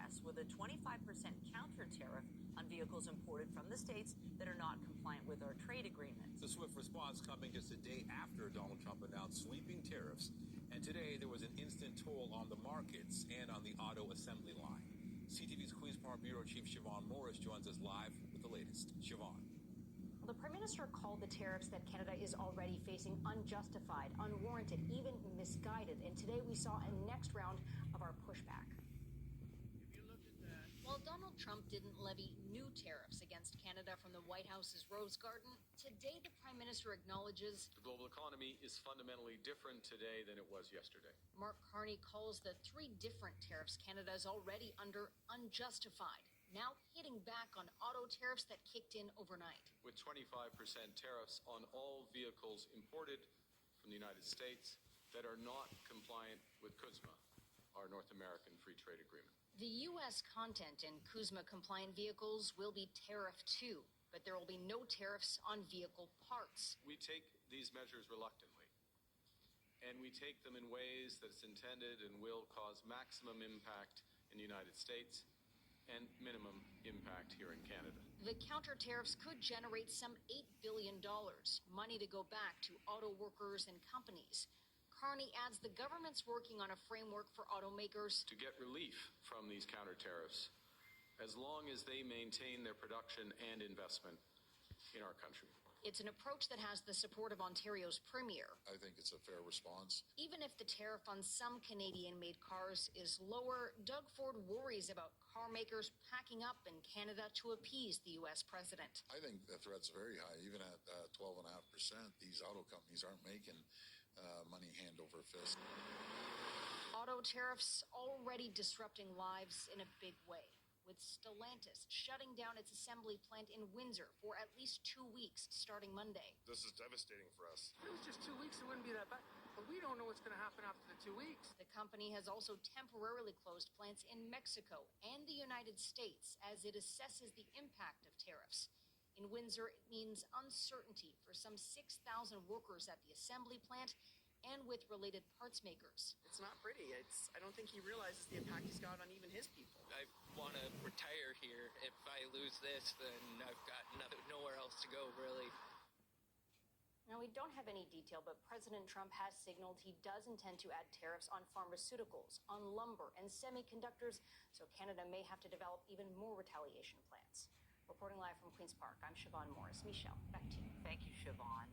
U.S. with a 25% counter tariff on vehicles imported from the states that are not compliant with our trade agreements. The swift response coming just a day after Donald Trump announced sweeping tariffs. And today there was an instant toll on the markets and on the auto assembly line. CTV's Queen's Park Bureau Chief Siobhan Morris joins us live with the latest. Siobhan. The Prime Minister called the tariffs that Canada is already facing unjustified, unwarranted, even misguided. And today we saw a next round of our pushback. While Donald Trump didn't levy new tariffs against Canada from the White House's Rose Garden, today the Prime Minister acknowledges the global economy is fundamentally different today than it was yesterday. Mark Carney calls the 3 different tariffs Canada is already under unjustified, now hitting back on auto tariffs that kicked in overnight. With 25% tariffs on all vehicles imported from the United States that are not compliant with CUSMA, our North American Free Trade Agreement. The U.S. content in CUSMA-compliant vehicles will be tariffed too, but there will be no tariffs on vehicle parts. We take these measures reluctantly, and we take them in ways that's intended and will cause maximum impact in the United States and minimum impact here in Canada. The counter tariffs could generate some $8 billion, money to go back to auto workers and companies. Carney adds the government's working on a framework for automakers to get relief from these counter tariffs as long as they maintain their production and investment in our country. It's an approach that has the support of Ontario's premier. I think it's a fair response. Even if the tariff on some Canadian-made cars is lower, Doug Ford worries about car makers packing up in Canada to appease the U.S. president. I think the threat's very high. Even at 12.5%, these auto companies aren't making money hand over fist. Auto tariffs already disrupting lives in a big way, with Stellantis shutting down its assembly plant in Windsor for at least 2 weeks starting Monday. This is devastating for us. If it was just 2 weeks, it wouldn't be that bad. But we don't know what's going to happen after the 2 weeks. The company has also temporarily closed plants in Mexico and the United States as it assesses the impact of tariffs. In Windsor, it means uncertainty for some 6,000 workers at the assembly plant and with related parts makers. It's not pretty. I don't think he realizes the impact he's got on even his people. I want to retire here. If I lose this, then I've got nowhere else to go, really. Now, we don't have any detail, but President Trump has signaled he does intend to add tariffs on pharmaceuticals, on lumber, and semiconductors, so Canada may have to develop even more retaliation plans. Reporting live from Queen's Park, I'm Siobhan Morris. Michelle, back to you. Thank you, Siobhan.